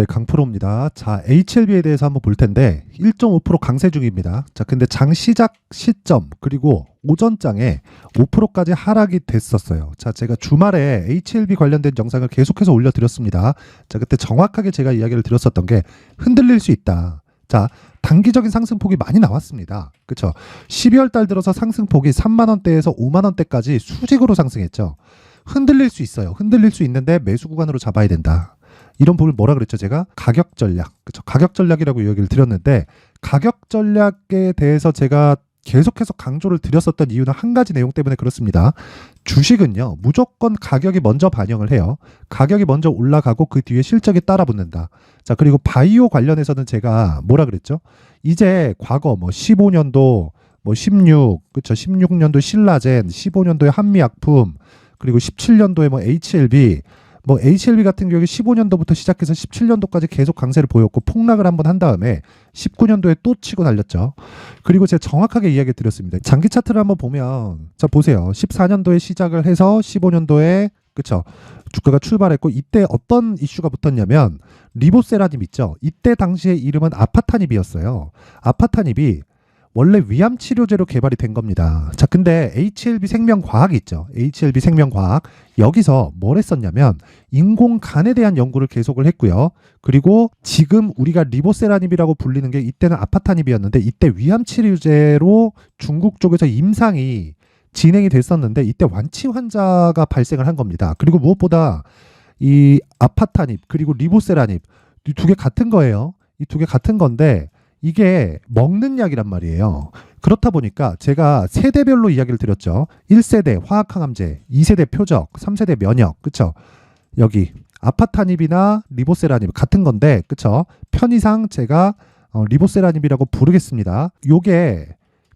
네, 강프로입니다. 자, HLB에 대해서 한번 볼 텐데 1.5% 강세 중입니다. 자, 근데 장 시작 시점 그리고 오전장에 5%까지 하락이 됐었어요. 자, 제가 주말에 HLB 관련된 영상을 계속해서 올려드렸습니다. 자, 그때 정확하게 제가 이야기를 드렸었던 게 흔들릴 수 있다. 자, 단기적인 상승폭이 많이 나왔습니다. 그렇죠? 12월 달 들어서 상승폭이 3만 원대에서 5만 원대까지 수직으로 상승했죠. 흔들릴 수 있어요. 흔들릴 수 있는데 매수 구간으로 잡아야 된다. 이런 부분을 뭐라 그랬죠? 제가 가격 전략, 그렇죠? 가격 전략이라고 이야기를 드렸는데 가격 전략에 대해서 제가 계속해서 강조를 드렸었던 이유는 한 가지 내용 때문에 그렇습니다. 주식은요, 무조건 가격이 먼저 반영을 해요. 가격이 먼저 올라가고 그 뒤에 실적이 따라 붙는다. 자, 그리고 바이오 관련해서는 제가 뭐라 그랬죠? 이제 과거 뭐 15년도 뭐 16, 그렇죠? 16년도 신라젠, 15년도에 한미약품, 그리고 17년도에 뭐 HLB, 뭐 HLB 같은 경우에 15년도부터 시작해서 17년도까지 계속 강세를 보였고 폭락을 한번 한 다음에 19년도에 또 치고 달렸죠. 그리고 제가 정확하게 이야기 드렸습니다. 장기 차트를 한번 보면 자 보세요. 14년도에 시작을 해서 15년도에 그쵸 주가가 출발했고 이때 어떤 이슈가 붙었냐면 리보세라님 있죠. 이때 당시의 이름은 아파타닙이었어요. 아파타닙이 원래 위암 치료제로 개발이 된 겁니다. 자, 근데 HLB 생명과학이 있죠. HLB 생명과학. 여기서 뭘 했었냐면 인공간에 대한 연구를 계속을 했고요. 그리고 지금 우리가 리보세라닙이라고 불리는 게 이때는 아파타닙이었는데 이때 위암 치료제로 중국 쪽에서 임상이 진행이 됐었는데 이때 완치 환자가 발생을 한 겁니다. 그리고 무엇보다 이 아파타닙 그리고 리보세라닙 이 두 개 같은 거예요. 이 두 개 같은 건데 이게 먹는 약이란 말이에요. 그렇다 보니까 제가 세대별로 이야기를 드렸죠. 1세대 화학항암제, 2세대 표적, 3세대 면역, 그쵸? 여기 아파타닙이나 리보세라닙 같은 건데, 그쵸? 편의상 제가 리보세라닙이라고 부르겠습니다. 요게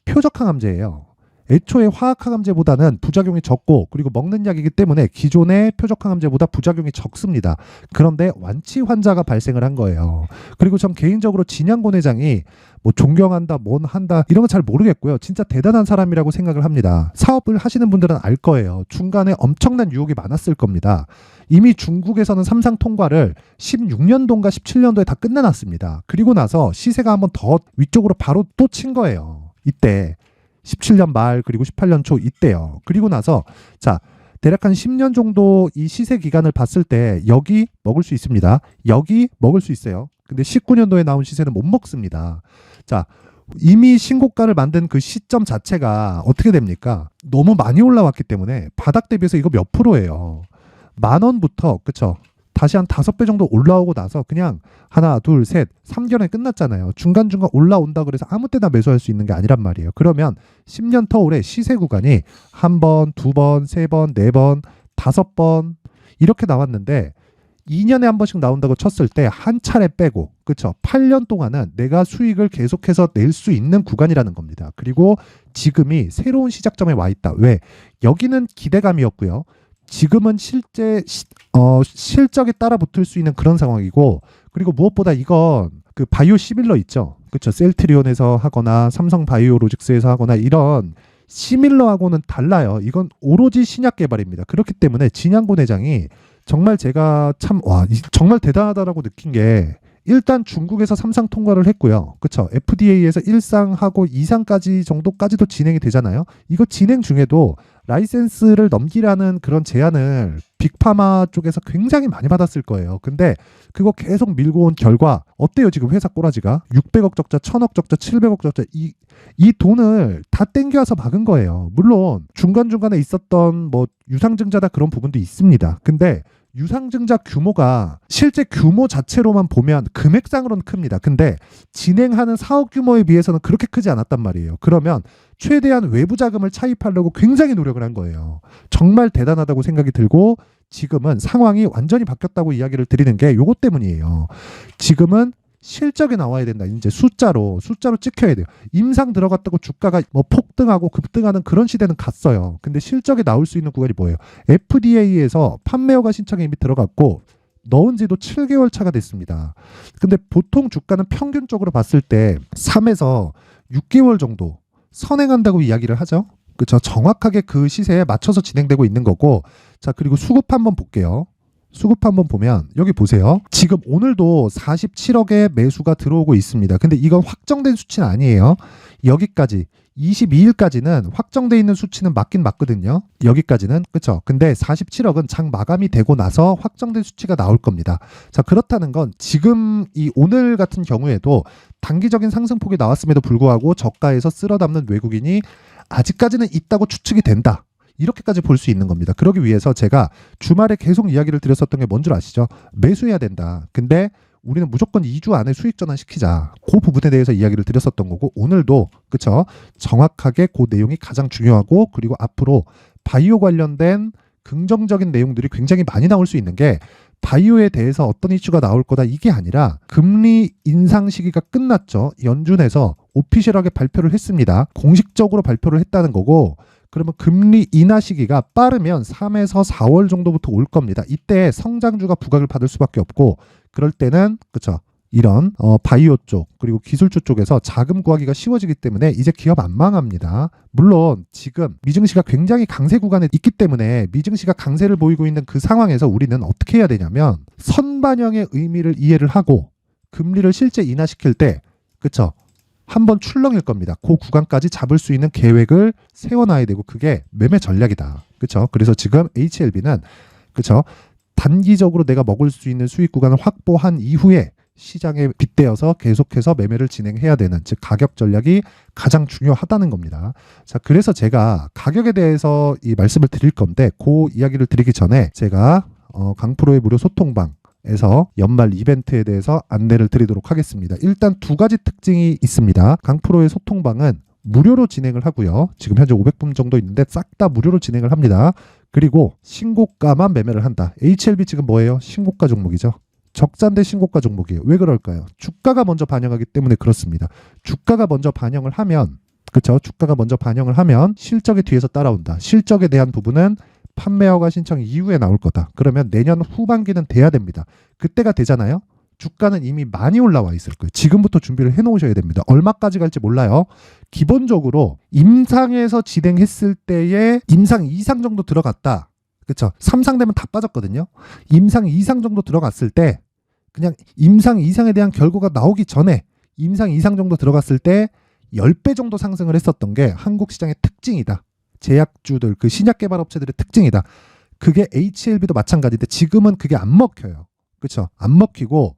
표적항암제예요. 애초에 화학항암제보다는 부작용이 적고 그리고 먹는 약이기 때문에 기존의 표적항암제보다 부작용이 적습니다. 그런데 완치 환자가 발생을 한 거예요. 그리고 전 개인적으로 진양곤 회장이 뭐 존경한다, 뭔 한다 이런 거 잘 모르겠고요. 진짜 대단한 사람이라고 생각을 합니다. 사업을 하시는 분들은 알 거예요. 중간에 엄청난 유혹이 많았을 겁니다. 이미 중국에서는 삼상 통과를 16년도인가 17년도에 다 끝내놨습니다. 그리고 나서 시세가 한번 더 위쪽으로 바로 또 친 거예요. 이때 17년 말 그리고 18년 초 이때요. 그리고 나서 자 대략 한 10년 정도 이 시세 기간을 봤을 때 여기 먹을 수 있습니다. 여기 먹을 수 있어요. 근데 19년도에 나온 시세는 못 먹습니다. 자 이미 신고가를 만든 그 시점 자체가 어떻게 됩니까? 너무 많이 올라왔기 때문에 바닥 대비해서 이거 몇 프로예요. 10,000원부터 그쵸? 다시 한 5배 정도 올라오고 나서 그냥 하나, 둘, 셋, 3개월에 끝났잖아요. 중간중간 올라온다 그래서 아무 때나 매수할 수 있는 게 아니란 말이에요. 그러면 10년 터울의 시세 구간이 한 번, 두 번, 세 번, 네 번, 5번 이렇게 나왔는데 2년에 한 번씩 나온다고 쳤을 때 한 차례 빼고 그쵸? 8년 동안은 내가 수익을 계속해서 낼 수 있는 구간이라는 겁니다. 그리고 지금이 새로운 시작점에 와 있다. 왜? 여기는 기대감이었고요. 지금은 실적에 따라 붙을 수 있는 그런 상황이고 그리고 무엇보다 이건 그 바이오 시밀러 있죠. 그렇죠. 셀트리온에서 하거나 삼성 바이오로직스에서 하거나 이런 시밀러하고는 달라요. 이건 오로지 신약 개발입니다. 그렇기 때문에 진양곤 회장이 정말 제가 참 정말 대단하다라고 느낀 게 일단 중국에서 3상 통과를 했고요. 그렇죠. FDA에서 1상하고 2상까지 정도까지도 진행이 되잖아요. 이거 진행 중에도 라이센스를 넘기라는 그런 제안을 빅파마 쪽에서 굉장히 많이 받았을 거예요. 근데 그거 계속 밀고 온 결과 어때요? 지금 회사 꼬라지가 600억 적자, 1000억 적자, 700억 적자 이 돈을 다 땡겨와서 막은 거예요. 물론 중간중간에 있었던 뭐 유상증자다 그런 부분도 있습니다. 근데 유상증자 규모가 실제 규모 자체로만 보면 금액상으로는 큽니다. 근데 진행하는 사업 규모에 비해서는 그렇게 크지 않았단 말이에요. 그러면 최대한 외부 자금을 차입하려고 굉장히 노력을 한 거예요. 정말 대단하다고 생각이 들고 지금은 상황이 완전히 바뀌었다고 이야기를 드리는 게 요것 때문이에요. 지금은 실적이 나와야 된다. 이제 숫자로 찍혀야 돼요. 임상 들어갔다고 주가가 뭐 폭등하고 급등하는 그런 시대는 갔어요. 근데 실적이 나올 수 있는 구간이 뭐예요? FDA에서 판매 허가 신청이 이미 들어갔고 넣은 지도 7개월 차가 됐습니다. 근데 보통 주가는 평균적으로 봤을 때 3에서 6개월 정도 선행한다고 이야기를 하죠. 그렇죠. 정확하게 그 시세에 맞춰서 진행되고 있는 거고 자 그리고 수급 한번 볼게요. 수급 한번 보면 여기 보세요. 지금 오늘도 47억의 매수가 들어오고 있습니다. 근데 이건 확정된 수치는 아니에요. 여기까지 22일까지는 확정돼 있는 수치는 맞긴 맞거든요. 여기까지는 그쵸. 근데 47억은 장 마감이 되고 나서 확정된 수치가 나올 겁니다. 자, 그렇다는 건 지금 이 오늘 같은 경우에도 단기적인 상승폭이 나왔음에도 불구하고 저가에서 쓸어 담는 외국인이 아직까지는 있다고 추측이 된다. 이렇게까지 볼 수 있는 겁니다. 그러기 위해서 제가 주말에 계속 이야기를 드렸었던 게 뭔 줄 아시죠? 매수해야 된다. 근데 우리는 무조건 2주 안에 수익 전환시키자. 그 부분에 대해서 이야기를 드렸었던 거고 오늘도 그쵸? 정확하게 그 내용이 가장 중요하고 그리고 앞으로 바이오 관련된 긍정적인 내용들이 굉장히 많이 나올 수 있는 게 바이오에 대해서 어떤 이슈가 나올 거다 이게 아니라 금리 인상 시기가 끝났죠. 연준에서 오피셜하게 발표를 했습니다. 공식적으로 발표를 했다는 거고 그러면 금리 인하 시기가 빠르면 3에서 4월 정도부터 올 겁니다. 이때 성장주가 부각을 받을 수밖에 없고 그럴 때는 그쵸 이런 바이오 쪽 그리고 기술주 쪽에서 자금 구하기가 쉬워지기 때문에 이제 기업 안 망합니다. 물론 지금 미증시가 굉장히 강세 구간에 있기 때문에 미증시가 강세를 보이고 있는 그 상황에서 우리는 어떻게 해야 되냐면 선반영의 의미를 이해를 하고 금리를 실제 인하시킬 때 그쵸 한번 출렁일 겁니다. 그 구간까지 잡을 수 있는 계획을 세워놔야 되고 그게 매매 전략이다. 그렇죠? 그래서 지금 HLB는 그렇죠? 단기적으로 내가 먹을 수 있는 수익 구간을 확보한 이후에 시장에 빗대어서 계속해서 매매를 진행해야 되는 즉 가격 전략이 가장 중요하다는 겁니다. 자, 그래서 제가 가격에 대해서 이 말씀을 드릴 건데 그 이야기를 드리기 전에 제가 강프로의 무료 소통방 에서 연말 이벤트에 대해서 안내를 드리도록 하겠습니다. 일단 두 가지 특징이 있습니다. 강프로의 소통방은 무료로 진행을 하고요. 지금 현재 500분 정도 있는데 싹 다 무료로 진행을 합니다. 그리고 신고가만 매매를 한다. HLB 지금 뭐예요? 신고가 종목이죠. 적자인데 신고가 종목이에요. 왜 그럴까요? 주가가 먼저 반영하기 때문에 그렇습니다. 주가가 먼저 반영을 하면 그렇죠? 주가가 먼저 반영을 하면 실적이 뒤에서 따라온다. 실적에 대한 부분은 판매 허가 신청 이후에 나올 거다. 그러면 내년 후반기는 돼야 됩니다. 그때가 되잖아요. 주가는 이미 많이 올라와 있을 거예요. 지금부터 준비를 해놓으셔야 됩니다. 얼마까지 갈지 몰라요. 기본적으로 임상에서 진행했을 때에 임상 이상 정도 들어갔다. 그렇죠? 3상 되면 다 빠졌거든요. 임상 이상 정도 들어갔을 때 그냥 임상 이상에 대한 결과가 나오기 전에 임상 이상 정도 들어갔을 때 10배 정도 상승을 했었던 게 한국 시장의 특징이다. 제약주들, 그 신약 개발 업체들의 특징이다. 그게 HLB도 마찬가지인데 지금은 그게 안 먹혀요. 그렇죠? 안 먹히고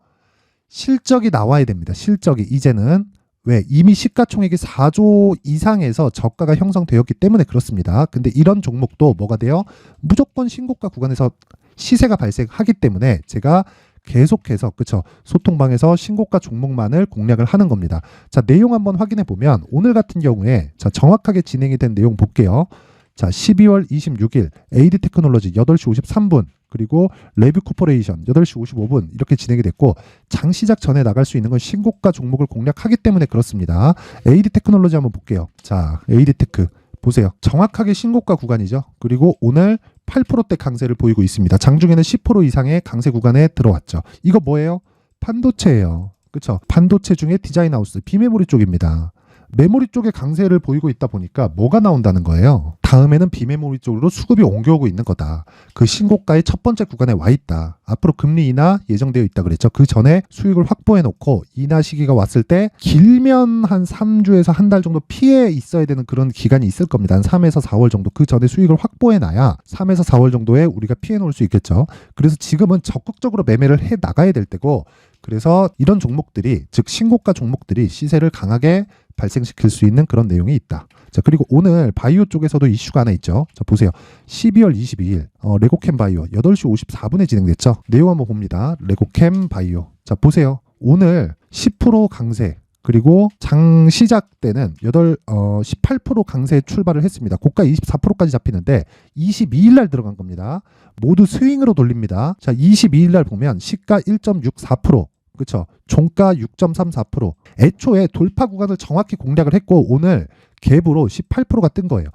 실적이 나와야 됩니다. 실적이 이제는 왜 이미 시가총액이 4조 이상에서 저가가 형성되었기 때문에 그렇습니다. 근데 이런 종목도 뭐가 돼요? 무조건 신고가 구간에서 시세가 발생하기 때문에 제가 계속해서 그쵸 소통방에서 신고가 종목만을 공략을 하는 겁니다. 자, 내용 한번 확인해 보면 오늘 같은 경우에 자 정확하게 진행이 된 내용 볼게요. 자, 12월 26일 AD 테크놀로지 8시 53분 그리고 레뷰 코퍼레이션 8시 55분 이렇게 진행이 됐고 장 시작 전에 나갈 수 있는 건 신고가 종목을 공략하기 때문에 그렇습니다. AD 테크놀로지 한번 볼게요. 자, AD 테크 보세요. 정확하게 신고가 구간이죠. 그리고 오늘 8%대 강세를 보이고 있습니다. 장중에는 10% 이상의 강세 구간에 들어왔죠. 이거 뭐예요? 반도체예요. 그렇죠? 반도체 중에 디자인하우스, 비메모리 쪽입니다. 메모리 쪽에 강세를 보이고 있다 보니까 뭐가 나온다는 거예요? 다음에는 비메모리 쪽으로 수급이 옮겨오고 있는 거다. 그 신고가의 첫 번째 구간에 와 있다. 앞으로 금리 인하 예정되어 있다 그랬죠. 그 전에 수익을 확보해 놓고 인하 시기가 왔을 때 길면 한 3주에서 한 달 정도 피해 있어야 되는 그런 기간이 있을 겁니다. 한 3에서 4월 정도 그 전에 수익을 확보해 놔야 3에서 4월 정도에 우리가 피해 놓을 수 있겠죠. 그래서 지금은 적극적으로 매매를 해 나가야 될 때고 그래서 이런 종목들이 즉 신고가 종목들이 시세를 강하게 발생시킬 수 있는 그런 내용이 있다. 자, 그리고 오늘 바이오 쪽에서도 이슈가 하나 있죠. 자, 보세요. 12월 22일 레고캠 바이오 8시 54분에 진행됐죠. 내용 한번 봅니다. 레고캠 바이오. 자, 보세요. 오늘 10% 강세 그리고 장 시작 때는 18% 강세 출발을 했습니다. 고가 24%까지 잡히는데 22일 날 들어간 겁니다. 모두 스윙으로 돌립니다. 자, 22일 날 보면 시가 1.64%, 그렇죠? 종가 6.34%. 애초에 돌파 구간을 정확히 공략을 했고 오늘 갭으로 18%가 뜬 거예요.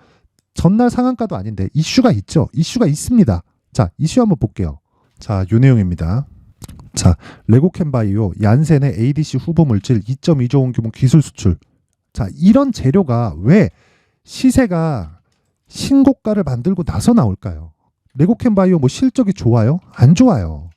전날 상한가도 아닌데 이슈가 있죠. 이슈가 있습니다. 자, 이슈 한번 볼게요. 자, 요 내용입니다. 자, 레고캠바이오 얀센의 ADC 후보 물질 2.2조 원 규모 기술 수출. 자, 이런 재료가 왜 시세가 신고가를 만들고 나서 나올까요? 레고캠 바이오 뭐 실적이 좋아요? 안 좋아요.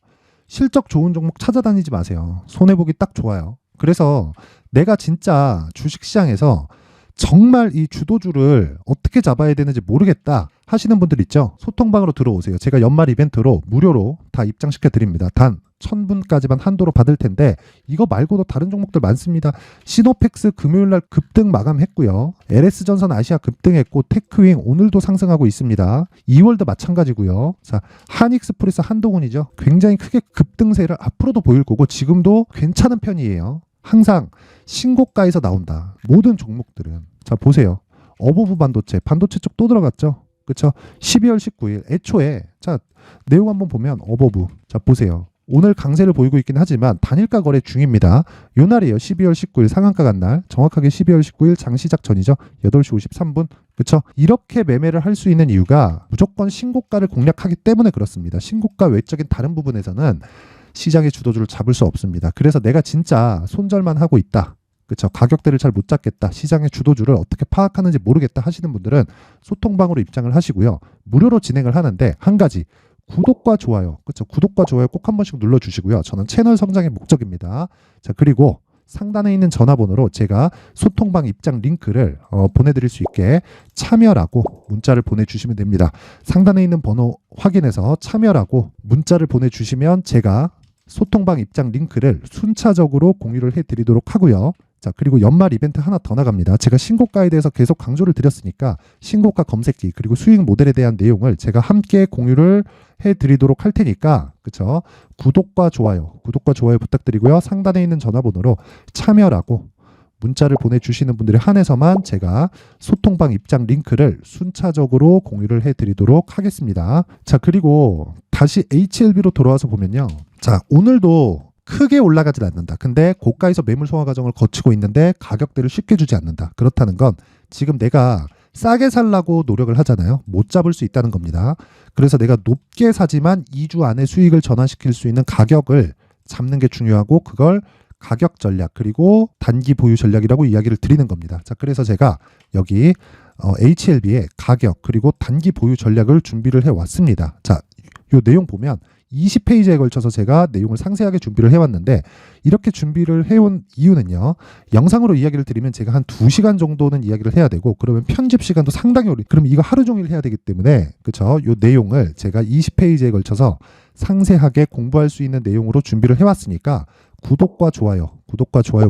실적 좋은 종목 찾아다니지 마세요. 손해보기 딱 좋아요. 그래서 내가 진짜 주식시장에서 정말 이 주도주를 어떻게 잡아야 되는지 모르겠다 하시는 분들 있죠? 소통방으로 들어오세요. 제가 연말 이벤트로 무료로 다 입장시켜 드립니다. 단 1000분까지만 한도로 받을 텐데 이거 말고도 다른 종목들 많습니다. 시노펙스 금요일날 급등 마감했고요. LS전선 아시아 급등했고 테크윙 오늘도 상승하고 있습니다. 2월도 마찬가지고요. 자, 한익스프레스 한동훈이죠. 굉장히 크게 급등세를 앞으로도 보일 거고 지금도 괜찮은 편이에요. 항상 신고가에서 나온다. 모든 종목들은. 자, 보세요. 어버브 반도체 쪽 또 들어갔죠. 그렇죠? 12월 19일 애초에 자, 내용 한번 보면 어버브. 자, 보세요. 오늘 강세를 보이고 있긴 하지만 단일가 거래 중입니다. 요 날이에요. 12월 19일 상한가 간 날. 정확하게 12월 19일 장 시작 전이죠. 8시 53분. 그렇죠? 이렇게 매매를 할 수 있는 이유가 무조건 신고가를 공략하기 때문에 그렇습니다. 신고가 외적인 다른 부분에서는 시장의 주도주를 잡을 수 없습니다. 그래서 내가 진짜 손절만 하고 있다. 그렇죠? 가격대를 잘 못 잡겠다. 시장의 주도주를 어떻게 파악하는지 모르겠다 하시는 분들은 소통방으로 입장을 하시고요. 무료로 진행을 하는데 한 가지 구독과 좋아요. 그렇죠? 구독과 좋아요 꼭 한 번씩 눌러주시고요. 저는 채널 성장의 목적입니다. 자, 그리고 상단에 있는 전화번호로 제가 소통방 입장 링크를 보내드릴 수 있게 참여라고 문자를 보내주시면 됩니다. 상단에 있는 번호 확인해서 참여라고 문자를 보내주시면 제가 소통방 입장 링크를 순차적으로 공유를 해드리도록 하고요. 자, 그리고 연말 이벤트 하나 더 나갑니다. 제가 신고가에 대해서 계속 강조를 드렸으니까 신고가 검색기 그리고 수익 모델에 대한 내용을 제가 함께 공유를 해드리도록 할 테니까 그쵸? 구독과 좋아요 부탁드리고요. 상단에 있는 전화번호로 참여라고 문자를 보내주시는 분들에 한해서만 제가 소통방 입장 링크를 순차적으로 공유를 해드리도록 하겠습니다. 자, 그리고 다시 HLB로 돌아와서 보면요. 자, 오늘도 크게 올라가질 않는다. 근데 고가에서 매물 소화 과정을 거치고 있는데 가격대를 쉽게 주지 않는다. 그렇다는 건 지금 내가 싸게 살라고 노력을 하잖아요. 못 잡을 수 있다는 겁니다. 그래서 내가 높게 사지만 2주 안에 수익을 전환시킬 수 있는 가격을 잡는 게 중요하고 그걸 가격 전략 그리고 단기 보유 전략이라고 이야기를 드리는 겁니다. 자, 그래서 제가 여기 HLB의 가격 그리고 단기 보유 전략을 준비를 해왔습니다. 자, 이 내용 보면 20페이지에 걸쳐서 제가 내용을 상세하게 준비를 해왔는데 이렇게 준비를 해온 이유는요. 영상으로 이야기를 드리면 제가 한 2시간 정도는 이야기를 해야 되고 그러면 편집 시간도 상당히 오래 그럼 이거 하루 종일 해야 되기 때문에 그쵸? 이 내용을 제가 20페이지에 걸쳐서 상세하게 공부할 수 있는 내용으로 준비를 해왔으니까 구독과 좋아요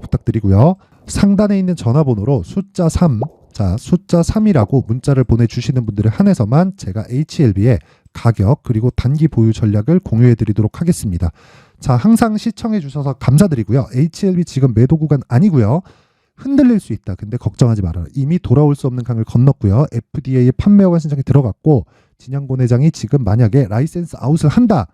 부탁드리고요. 상단에 있는 전화번호로 숫자 3 자, 숫자 3이라고 문자를 보내주시는 분들에 한해서만 제가 HLB의 가격 그리고 단기 보유 전략을 공유해 드리도록 하겠습니다. 자, 항상 시청해 주셔서 감사드리고요. HLB 지금 매도 구간 아니고요. 흔들릴 수 있다. 근데 걱정하지 말아라. 이미 돌아올 수 없는 강을 건넜고요. FDA 판매 허가 신청이 들어갔고 진양곤 회장이 지금 만약에 라이센스 아웃을 한다.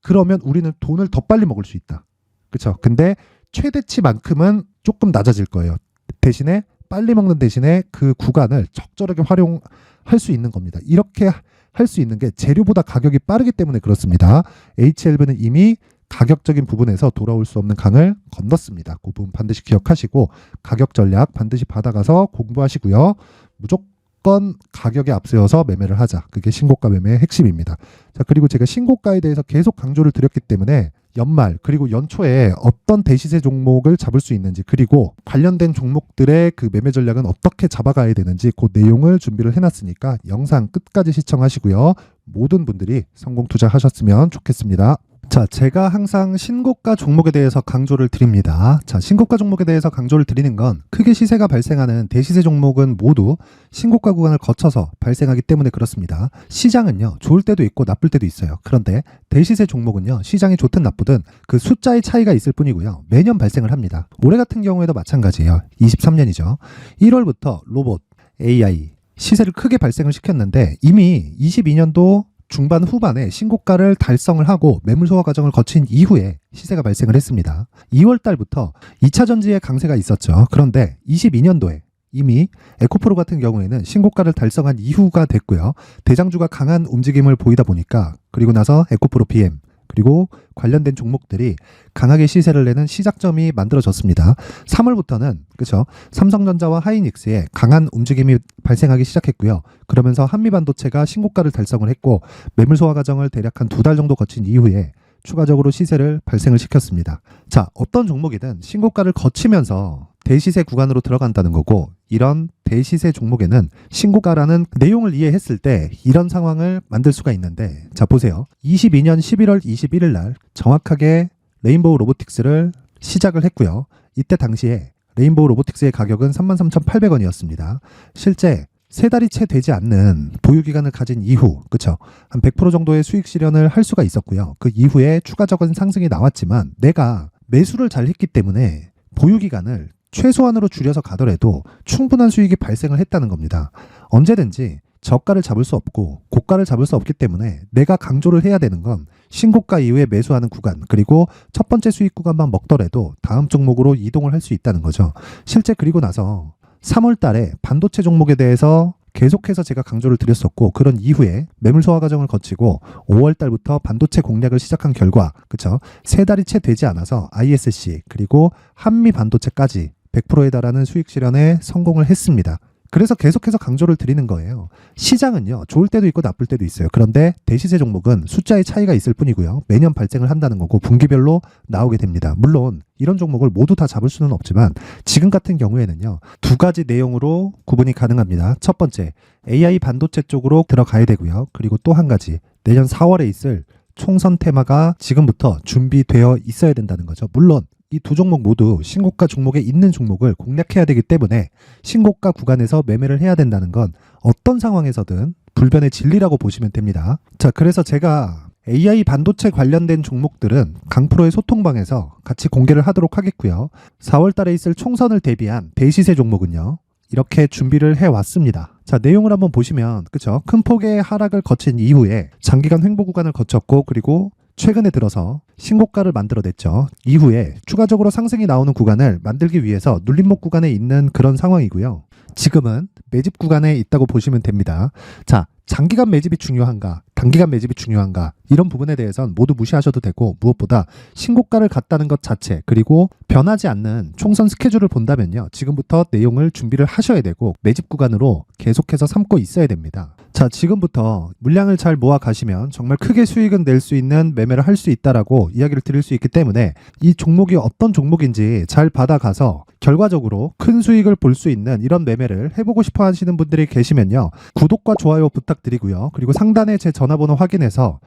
그러면 우리는 돈을 더 빨리 먹을 수 있다. 그렇죠? 근데 최대치만큼은 조금 낮아질 거예요. 대신에 빨리 먹는 대신에 그 구간을 적절하게 활용할 수 있는 겁니다. 이렇게 할 수 있는 게 재료보다 가격이 빠르기 때문에 그렇습니다. HLB는 이미 가격적인 부분에서 돌아올 수 없는 강을 건넜습니다. 그 부분 반드시 기억하시고 가격 전략 반드시 받아가서 공부하시고요. 무조건 가격에 앞세워서 매매를 하자. 그게 신고가 매매의 핵심입니다. 자, 그리고 제가 신고가에 대해서 계속 강조를 드렸기 때문에 연말 그리고 연초에 어떤 대시세 종목을 잡을 수 있는지 그리고 관련된 종목들의 그 매매 전략은 어떻게 잡아가야 되는지 그 내용을 준비를 해놨으니까 영상 끝까지 시청하시고요. 모든 분들이 성공 투자하셨으면 좋겠습니다. 자, 제가 항상 신고가 종목에 대해서 강조를 드립니다. 자, 신고가 종목에 대해서 강조를 드리는 건 크게 시세가 발생하는 대시세 종목은 모두 신고가 구간을 거쳐서 발생하기 때문에 그렇습니다. 시장은요, 좋을 때도 있고 나쁠 때도 있어요. 그런데 대시세 종목은요, 시장이 좋든 나쁘든 그 숫자의 차이가 있을 뿐이고요. 매년 발생을 합니다. 올해 같은 경우에도 마찬가지예요. 23년이죠. 1월부터 로봇, AI, 시세를 크게 발생을 시켰는데 이미 22년도 중반 후반에 신고가를 달성을 하고 매물 소화 과정을 거친 이후에 시세가 발생을 했습니다. 2월 달부터 2차 전지의 강세가 있었죠. 그런데 22년도에 이미 에코프로 같은 경우에는 신고가를 달성한 이후가 됐고요. 대장주가 강한 움직임을 보이다 보니까 그리고 나서 에코프로 PM, 그리고 관련된 종목들이 강하게 시세를 내는 시작점이 만들어졌습니다. 3월부터는 그렇죠. 삼성전자와 하이닉스에 강한 움직임이 발생하기 시작했고요. 그러면서 한미반도체가 신고가를 달성을 했고 매물 소화 과정을 대략 한 2달 정도 거친 이후에 추가적으로 시세를 발생을 시켰습니다. 자, 어떤 종목이든 신고가를 거치면서 대시세 구간으로 들어간다는 거고, 이런 대시세 종목에는 신고가라는 내용을 이해했을 때 이런 상황을 만들 수가 있는데, 자 보세요. 22년 11월 21일 날 정확하게 레인보우 로보틱스를 시작을 했고요. 이때 당시에 레인보우 로보틱스의 가격은 33,800원이었습니다. 실제 3달이 채 되지 않는 보유기간을 가진 이후, 그쵸? 한 100% 정도의 수익 실현을 할 수가 있었고요. 그 이후에 추가적인 상승이 나왔지만 내가 매수를 잘 했기 때문에 보유기간을 최소한으로 줄여서 가더라도 충분한 수익이 발생을 했다는 겁니다. 언제든지 저가를 잡을 수 없고 고가를 잡을 수 없기 때문에 내가 강조를 해야 되는 건 신고가 이후에 매수하는 구간, 그리고 첫 번째 수익 구간만 먹더라도 다음 종목으로 이동을 할 수 있다는 거죠. 실제 그리고 나서 3월 달에 반도체 종목에 대해서 계속해서 제가 강조를 드렸었고, 그런 이후에 매물 소화 과정을 거치고 5월 달부터 반도체 공략을 시작한 결과, 그쵸? 3달이 채 되지 않아서 ISC 그리고 한미 반도체까지 100%에 달하는 수익 실현에 성공을 했습니다. 그래서 계속해서 강조를 드리는 거예요. 시장은요, 좋을 때도 있고 나쁠 때도 있어요. 그런데 대시세 종목은 숫자의 차이가 있을 뿐이고요. 매년 발생을 한다는 거고 분기별로 나오게 됩니다. 물론 이런 종목을 모두 다 잡을 수는 없지만 지금 같은 경우에는요, 2가지 내용으로 구분이 가능합니다. 첫 번째, AI 반도체 쪽으로 들어가야 되고요. 그리고 또 한 가지, 내년 4월에 있을 총선 테마가 지금부터 준비되어 있어야 된다는 거죠. 물론 이 두 종목 모두 신고가 종목에 있는 종목을 공략해야 되기 때문에 신고가 구간에서 매매를 해야 된다는 건 어떤 상황에서든 불변의 진리라고 보시면 됩니다. 자, 그래서 제가 AI 반도체 관련된 종목들은 강프로의 소통방에서 같이 공개를 하도록 하겠고요. 4월 달에 있을 총선을 대비한 대시세 종목은요, 이렇게 준비를 해왔습니다. 자, 내용을 한번 보시면, 그쵸? 큰 폭의 하락을 거친 이후에 장기간 횡보 구간을 거쳤고, 그리고 최근에 들어서 신고가를 만들어냈죠. 이후에 추가적으로 상승이 나오는 구간을 만들기 위해서 눌림목 구간에 있는 그런 상황이고요. 지금은 매집 구간에 있다고 보시면 됩니다. 자, 장기간 매집이 중요한가, 단기간 매집이 중요한가, 이런 부분에 대해서는 모두 무시하셔도 되고, 무엇보다 신고가를 갔다는 것 자체, 그리고 변하지 않는 총선 스케줄을 본다면요, 지금부터 내용을 준비를 하셔야 되고 매집 구간으로 계속해서 삼고 있어야 됩니다. 자, 지금부터 물량을 잘 모아 가시면 정말 크게 수익은 낼 수 있는 매매를 할 수 있다라고 이야기를 드릴 수 있기 때문에 이 종목이 어떤 종목인지 잘 받아가서 결과적으로 큰 수익을 볼 수 있는 이런 매매를 해보고 싶어 하시는 분들이 계시면요, 구독과 좋아요 부탁드리고요. 그리고 상단에 제 전화번호 확인해서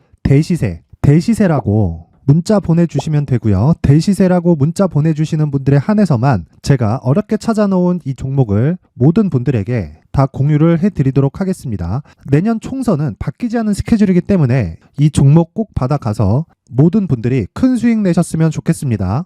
대시세라고 문자 보내주시면 되고요. 대시세라고 문자 보내주시는 분들에 한해서만 제가 어렵게 찾아놓은 이 종목을 모든 분들에게 다 공유를 해드리도록 하겠습니다. 내년 총선은 바뀌지 않은 스케줄이기 때문에 이 종목 꼭 받아가서 모든 분들이 큰 수익 내셨으면 좋겠습니다.